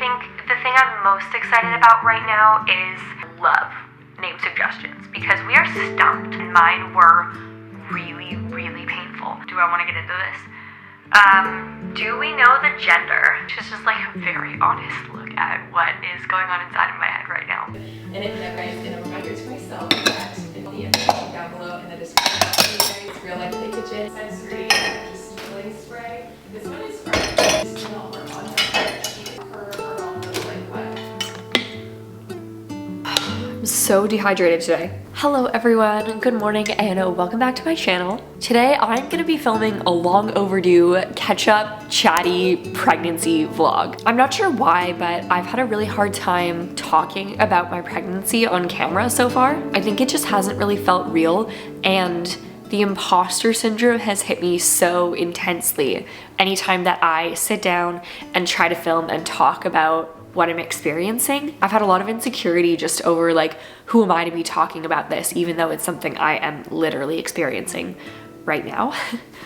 think the thing I'm most excited about right now is love name suggestions, because we are stumped and mine were really, really painful. Do I want to get into this? Do we know the gender? It's just like a very honest look at what is going on inside of my head right now. And if that guys, and a reminder to myself that the information down below in the description box, it's real life kitchen sensory just healing spray. This one is from this smell for on I'm so dehydrated today. Hello everyone, good morning and welcome back to my channel. Today I'm gonna be filming a long overdue catch-up chatty pregnancy vlog. I'm not sure why, but I've had a really hard time talking about my pregnancy on camera so far. I think it just hasn't really felt real, and the imposter syndrome has hit me so intensely anytime that I sit down and try to film and talk about what I'm experiencing. I've had a lot of insecurity just over like, who am I to be talking about this, even though it's something I am literally experiencing right now.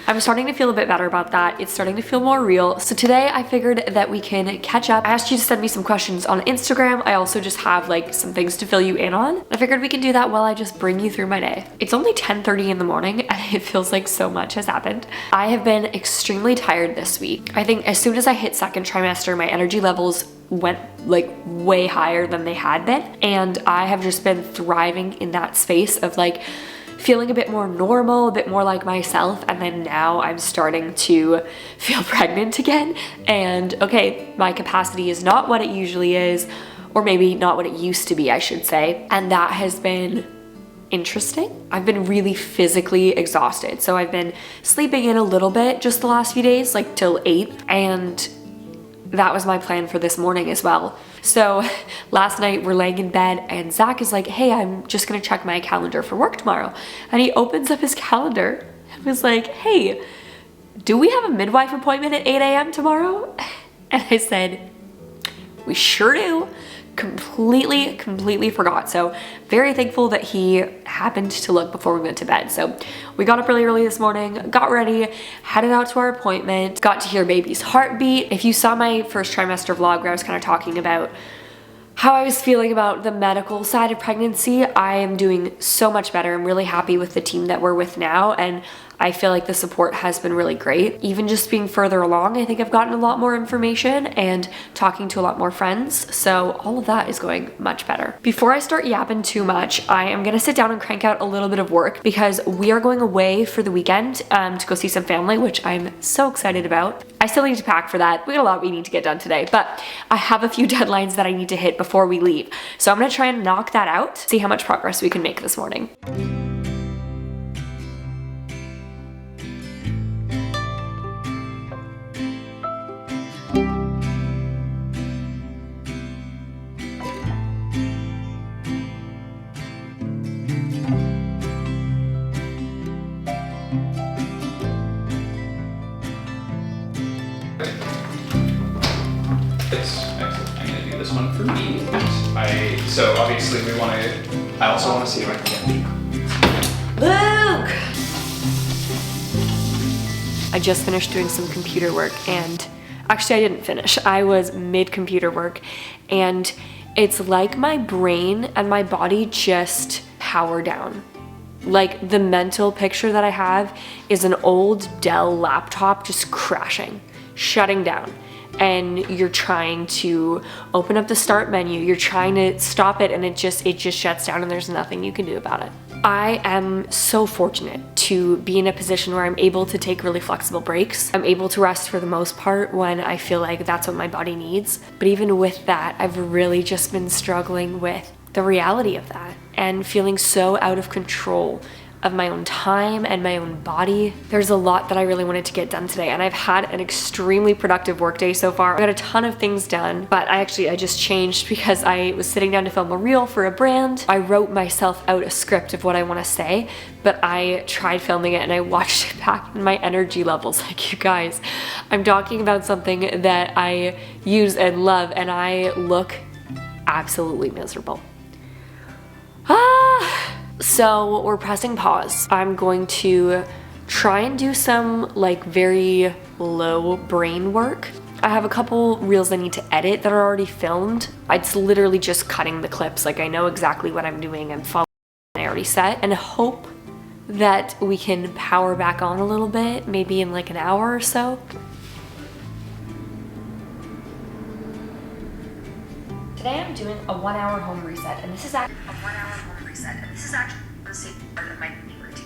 I'm starting to feel a bit better about that. It's starting to feel more real. So today I figured that we can catch up. I asked you to send me some questions on Instagram. I also just have like some things to fill you in on. I figured we can do that while I just bring you through my day. It's only 10:30 in the morning and it feels like so much has happened. I have been extremely tired this week. I think as soon as I hit second trimester, my energy levels went like way higher than they had been. And I have just been thriving in that space of like feeling a bit more normal, a bit more like myself. And then now I'm starting to feel pregnant again. And okay, my capacity is not what it usually is, or maybe not what it used to be, I should say. And that has been interesting. I've been really physically exhausted. So I've been sleeping in a little bit just the last few days, like till 8. And that was my plan for this morning as well. So last night we're laying in bed and Zach is like, hey, I'm just gonna check my calendar for work tomorrow. And he opens up his calendar and was like, hey, do we have a midwife appointment at 8 a.m. tomorrow? And I said, we sure do. Completely forgot. So very thankful that he happened to look before we went to bed. So we got up really early this morning, got ready, headed out to our appointment, got to hear baby's heartbeat. If you saw my first trimester vlog where I was kind of talking about how I was feeling about the medical side of pregnancy, I am doing so much better. I'm really happy with the team that we're with now, and I feel like the support has been really great. Even just being further along, I think I've gotten a lot more information and talking to a lot more friends. So all of that is going much better. Before I start yapping too much, I am gonna sit down and crank out a little bit of work because we are going away for the weekend to go see some family, which I'm so excited about. I still need to pack for that. We got a lot we need to get done today, but I have a few deadlines that I need to hit before we leave. So I'm gonna try and knock that out, see how much progress we can make this morning. I'm gonna do this one for me. So obviously we want to, I also want to see if I can get Luke! I just finished doing some computer work, and actually I didn't finish. I was mid-computer work, and it's like my brain and my body just power down. Like the mental picture that I have is an old Dell laptop just crashing, shutting down. And you're trying to open up the start menu, you're trying to stop it, and it just shuts down and there's nothing you can do about it. I am so fortunate to be in a position where I'm able to take really flexible breaks. I'm able to rest for the most part when I feel like that's what my body needs. But even with that, I've really just been struggling with the reality of that and feeling so out of control of my own time and my own body. There's a lot that I really wanted to get done today, and I've had an extremely productive work day so far. I got a ton of things done, but I just changed because I was sitting down to film a reel for a brand. I wrote myself out a script of what I want to say, but I tried filming it and I watched it back and my energy levels, like, you guys, I'm talking about something that I use and love and I look absolutely miserable. So we're pressing pause. I'm going to try and do some like very low brain work I have a couple reels I need to edit that are already filmed. It's literally just cutting the clips. Like, I know exactly what I'm doing. I'm following what I already set, and hope that we can power back on a little bit, maybe in like an hour or so. Today I'm doing a 1 hour home reset, and this is actually part of my routine.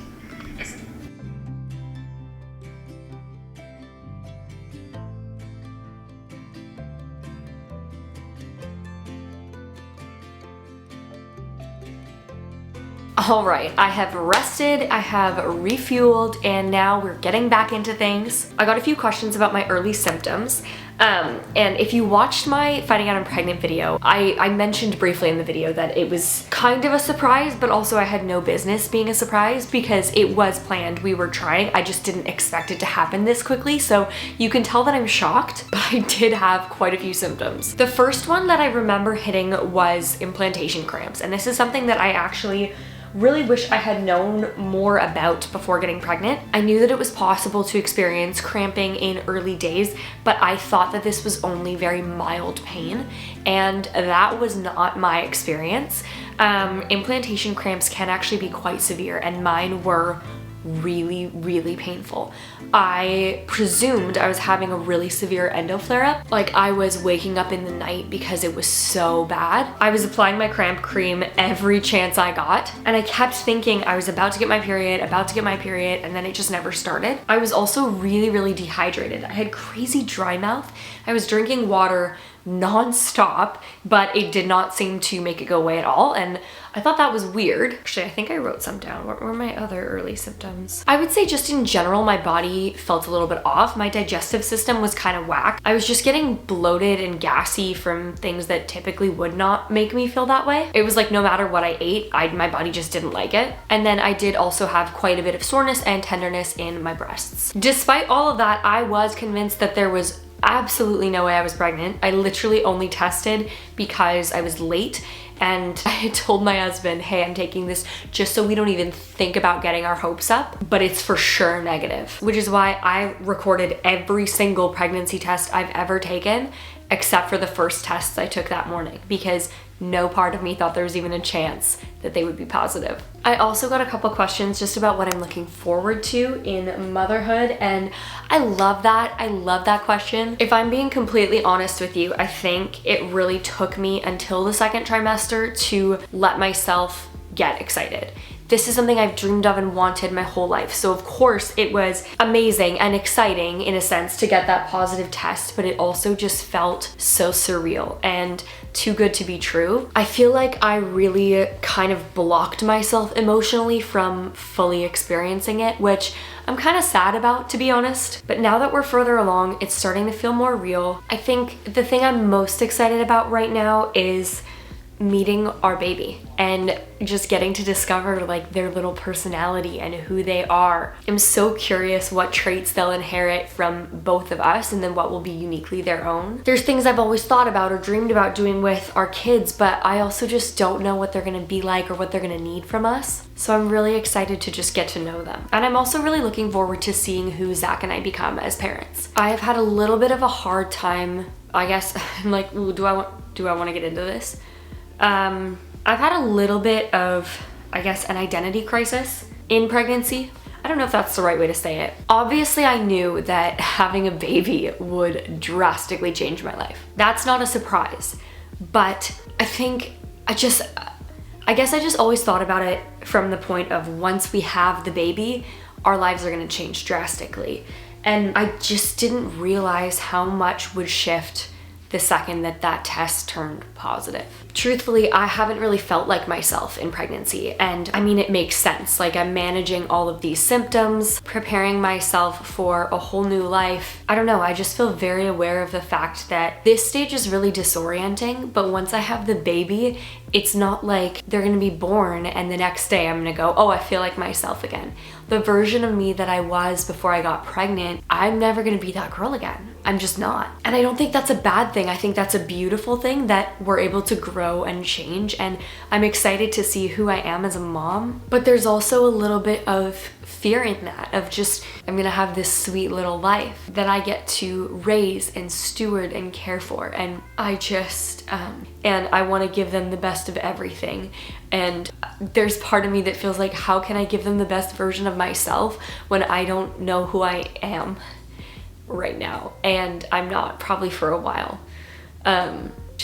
All right, I have rested, I have refueled, and now we're getting back into things. I got a few questions about my early symptoms. And if you watched my finding out I'm pregnant video, I mentioned briefly in the video that it was kind of a surprise, but also I had no business being a surprise because it was planned. We were trying. I just didn't expect it to happen this quickly. So you can tell that I'm shocked, but I did have quite a few symptoms. The first one that I remember hitting was implantation cramps. And this is something that I actually really wish I had known more about before getting pregnant. I knew that it was possible to experience cramping in early days, but I thought that this was only very mild pain, and that was not my experience. Implantation cramps can actually be quite severe, and mine were really, really painful. I presumed I was having a really severe endo flare-up. Like, I was waking up in the night because it was so bad. I was applying my cramp cream every chance I got, and I kept thinking I was about to get my period, and then it just never started. I was also really, really dehydrated. I had crazy dry mouth. I was drinking water non-stop, but it did not seem to make it go away at all, and I thought that was weird. Actually, I think I wrote some down. What were my other early symptoms? I would say just in general, my body felt a little bit off. My digestive system was kind of whack. I was just getting bloated and gassy from things that typically would not make me feel that way. It was like no matter what I ate, my body just didn't like it. And then I did also have quite a bit of soreness and tenderness in my breasts. Despite all of that, I was convinced that there was absolutely no way I was pregnant. I literally only tested because I was late, and I had told my husband, hey, I'm taking this just so we don't even think about getting our hopes up, but it's for sure negative. Which is why I recorded every single pregnancy test I've ever taken, except for the first tests I took that morning, because no part of me thought there was even a chance that they would be positive. I also got a couple questions just about what I'm looking forward to in motherhood, and I love that. I love that question. If I'm being completely honest with you, I think it really took me until the second trimester to let myself get excited. This is something I've dreamed of and wanted my whole life. So of course it was amazing and exciting in a sense to get that positive test, but it also just felt so surreal and too good to be true. I feel like I really kind of blocked myself emotionally from fully experiencing it, which I'm kind of sad about, to be honest. But now that we're further along, it's starting to feel more real. I think the thing I'm most excited about right now is meeting our baby and just getting to discover like their little personality and who they are. I'm so curious what traits they'll inherit from both of us and then what will be uniquely their own. There's things I've always thought about or dreamed about doing with our kids, but I also just don't know what they're gonna be like or what they're gonna need from us. So I'm really excited to just get to know them. And I'm also really looking forward to seeing who Zach and I become as parents. I have had a little bit of a hard time, I guess. I'm like, ooh, do I want to get into this? I've had a little bit of, I guess, an identity crisis in pregnancy. I don't know if that's the right way to say it. Obviously, I knew that having a baby would drastically change my life. That's not a surprise, but I think I guess I just always thought about it from the point of once we have the baby, our lives are gonna change drastically. And I just didn't realize how much would shift the second that test turned positive. Truthfully, I haven't really felt like myself in pregnancy, and I mean, it makes sense. Like, I'm managing all of these symptoms, preparing myself for a whole new life. I don't know, I just feel very aware of the fact that this stage is really disorienting, but once I have the baby, it's not like they're gonna be born and the next day I'm gonna go, oh, I feel like myself again. The version of me that I was before I got pregnant, I'm never gonna be that girl again. I'm just not. And I don't think that's a bad thing. I think that's a beautiful thing that we're able to grow and change. And I'm excited to see who I am as a mom. But there's also a little bit of fear in that, of just, I'm gonna have this sweet little life that I get to raise and steward and care for. And I just, and I wanna give them the best of everything. And there's part of me that feels like, how can I give them the best version of myself when I don't know who I am right now? And I'm not, probably for a while.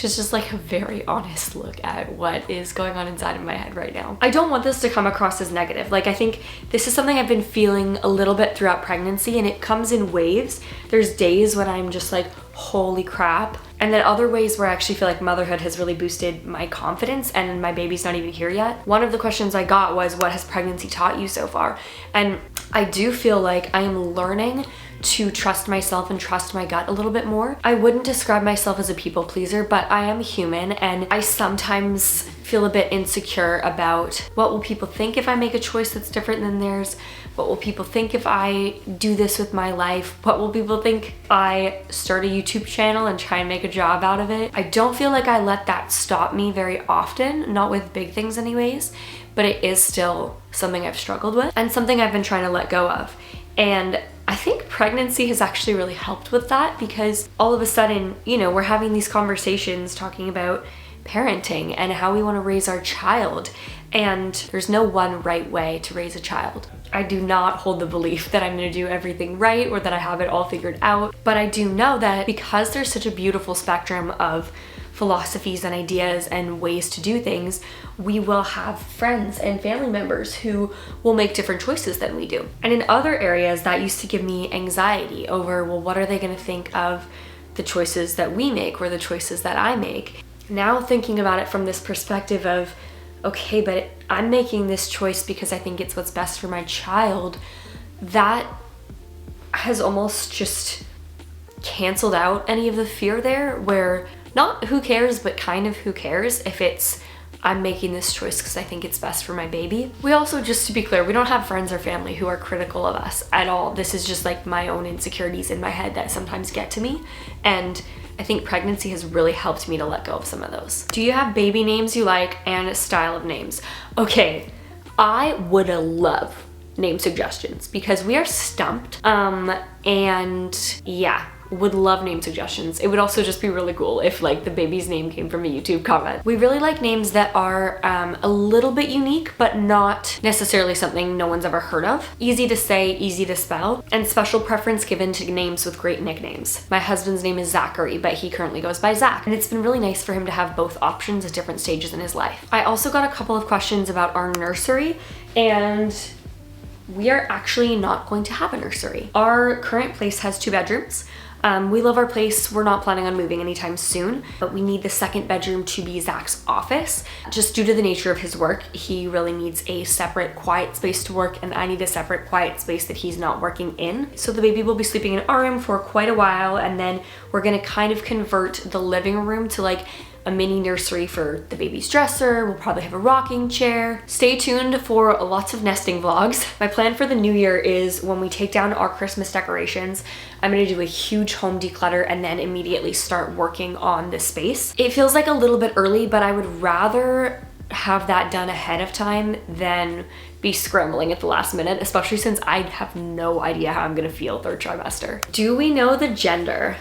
It's just like a very honest look at what is going on inside of my head right now. I don't want this to come across as negative. Like, I think this is something I've been feeling a little bit throughout pregnancy, and it comes in waves. There's days when I'm just like, holy crap. And then other ways where I actually feel like motherhood has really boosted my confidence, and my baby's not even here yet. One of the questions I got was, what has pregnancy taught you so far? And I do feel like I am learning to trust myself and trust my gut a little bit more. I wouldn't describe myself as a people pleaser, but I am human, and I sometimes feel a bit insecure about what will people think if I make a choice that's different than theirs? What will people think if I do this with my life? What will people think if I start a YouTube channel and try and make a job out of it? I don't feel like I let that stop me very often, not with big things anyways, but it is still something I've struggled with and something I've been trying to let go of. And I think pregnancy has actually really helped with that, because all of a sudden, you know, we're having these conversations talking about parenting and how we want to raise our child. And there's no one right way to raise a child. I do not hold the belief that I'm going to do everything right or that I have it all figured out. But I do know that because there's such a beautiful spectrum of philosophies and ideas and ways to do things, we will have friends and family members who will make different choices than we do. And in other areas, that used to give me anxiety over, well, what are they going to think of the choices that we make or the choices that I make? Now thinking about it from this perspective of, okay, but I'm making this choice because I think it's what's best for my child, that has almost just canceled out any of the fear there, where not who cares, but kind of who cares if it's I'm making this choice because I think it's best for my baby. We also, just to be clear, we don't have friends or family who are critical of us at all. This is just like my own insecurities in my head that sometimes get to me. And I think pregnancy has really helped me to let go of some of those. Do you have baby names you like and style of names? Okay, I would love name suggestions because we are stumped. And yeah, would love name suggestions. It would also just be really cool if like the baby's name came from a YouTube comment. We really like names that are a little bit unique, but not necessarily something no one's ever heard of. Easy to say, easy to spell, and special preference given to names with great nicknames. My husband's name is Zachary, but he currently goes by Zach, and it's been really nice for him to have both options at different stages in his life. I also got a couple of questions about our nursery, and we are actually not going to have a nursery. Our current place has 2 bedrooms. We love our place. We're not planning on moving anytime soon, but we need the second bedroom to be Zach's office. Just due to the nature of his work, he really needs a separate quiet space to work, and I need a separate quiet space that he's not working in. So the baby will be sleeping in our room for quite a while, and then we're gonna kind of convert the living room to like a mini nursery for the baby's dresser. We'll probably have a rocking chair. Stay tuned for lots of nesting vlogs. My plan for the new year is when we take down our Christmas decorations, I'm gonna do a huge home declutter and then immediately start working on this space. It feels like a little bit early, but I would rather have that done ahead of time than be scrambling at the last minute, especially since I have no idea how I'm gonna feel 3rd trimester. Do we know the gender?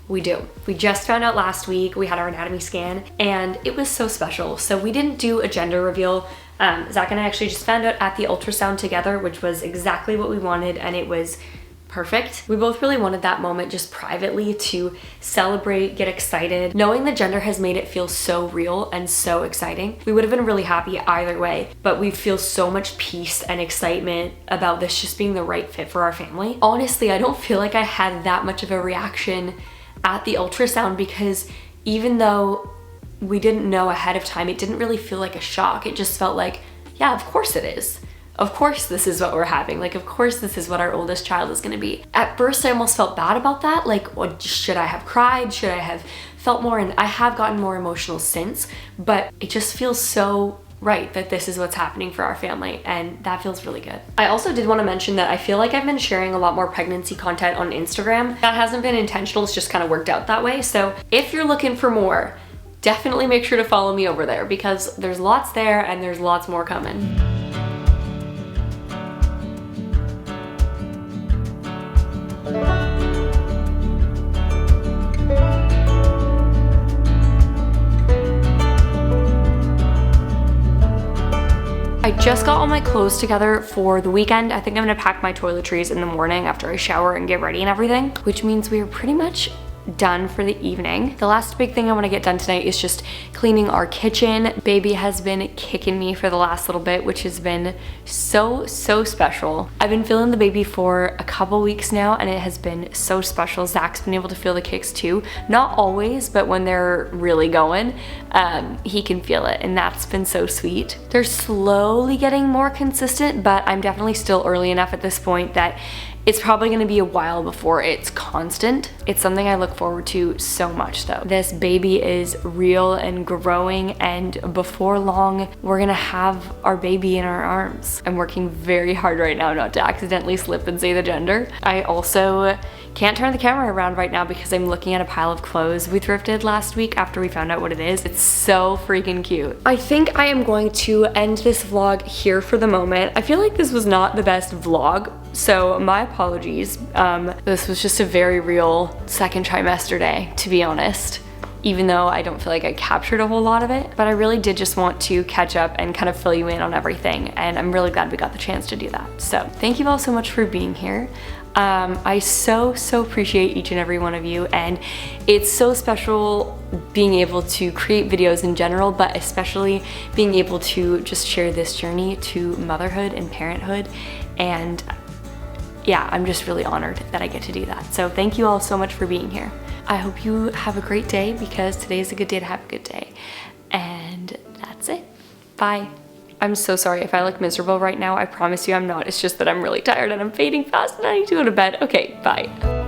We do. We just found out last week. We had our anatomy scan and it was so special. So we didn't do a gender reveal. Zach and I actually just found out at the ultrasound together, which was exactly what we wanted, and it was perfect. We both really wanted that moment just privately to celebrate, get excited. Knowing the gender has made it feel so real and so exciting. We would have been really happy either way, but we feel so much peace and excitement about this just being the right fit for our family. Honestly, I don't feel like I had that much of a reaction at the ultrasound, because even though we didn't know ahead of time, it didn't really feel like a shock. It just felt like, yeah, of course it is. Of course this is what we're having. Like, of course this is what our oldest child is gonna be. At first, I almost felt bad about that. Like, what, should I have cried? Should I have felt more? And I have gotten more emotional since, but it just feels so right that this is what's happening for our family, and that feels really good. I also did want to mention that I feel like I've been sharing a lot more pregnancy content on Instagram. That hasn't been intentional, it's just kind of worked out that way. So if you're looking for more, definitely make sure to follow me over there because there's lots there and there's lots more coming. I just got all my clothes together for the weekend. I think I'm gonna pack my toiletries in the morning after I shower and get ready and everything, which means we are pretty much done for the evening. The last big thing I want to get done tonight is just cleaning our kitchen. Baby has been kicking me for the last little bit, which has been so special. I've been feeling the baby for a couple weeks now and it has been so special. Zach's been able to feel the kicks too. Not always, but when they're really going, he can feel it, and that's been so sweet. They're slowly getting more consistent, but I'm definitely still early enough at this point that it's probably gonna be a while before it's constant. It's something I look forward to so much though. This baby is real and growing, and before long, we're gonna have our baby in our arms. I'm working very hard right now not to accidentally slip and say the gender. I also can't turn the camera around right now because I'm looking at a pile of clothes we thrifted last week after we found out what it is. It's so freaking cute. I think I am going to end this vlog here for the moment. I feel like this was not the best vlog, so my apologies. This was just a very real second trimester day, to be honest, even though I don't feel like I captured a whole lot of it, but I really did just want to catch up and kind of fill you in on everything, and I'm really glad we got the chance to do that. So thank you all so much for being here. I so appreciate each and every one of you, and it's so special being able to create videos in general, but especially being able to just share this journey to motherhood and parenthood. And yeah, I'm just really honored that I get to do that. So thank you all so much for being here. I hope you have a great day because today is a good day to have a good day. And that's it. Bye. I'm so sorry if I look miserable right now. I promise you I'm not. It's just that I'm really tired and I'm fading fast and I need to go to bed. Okay, bye.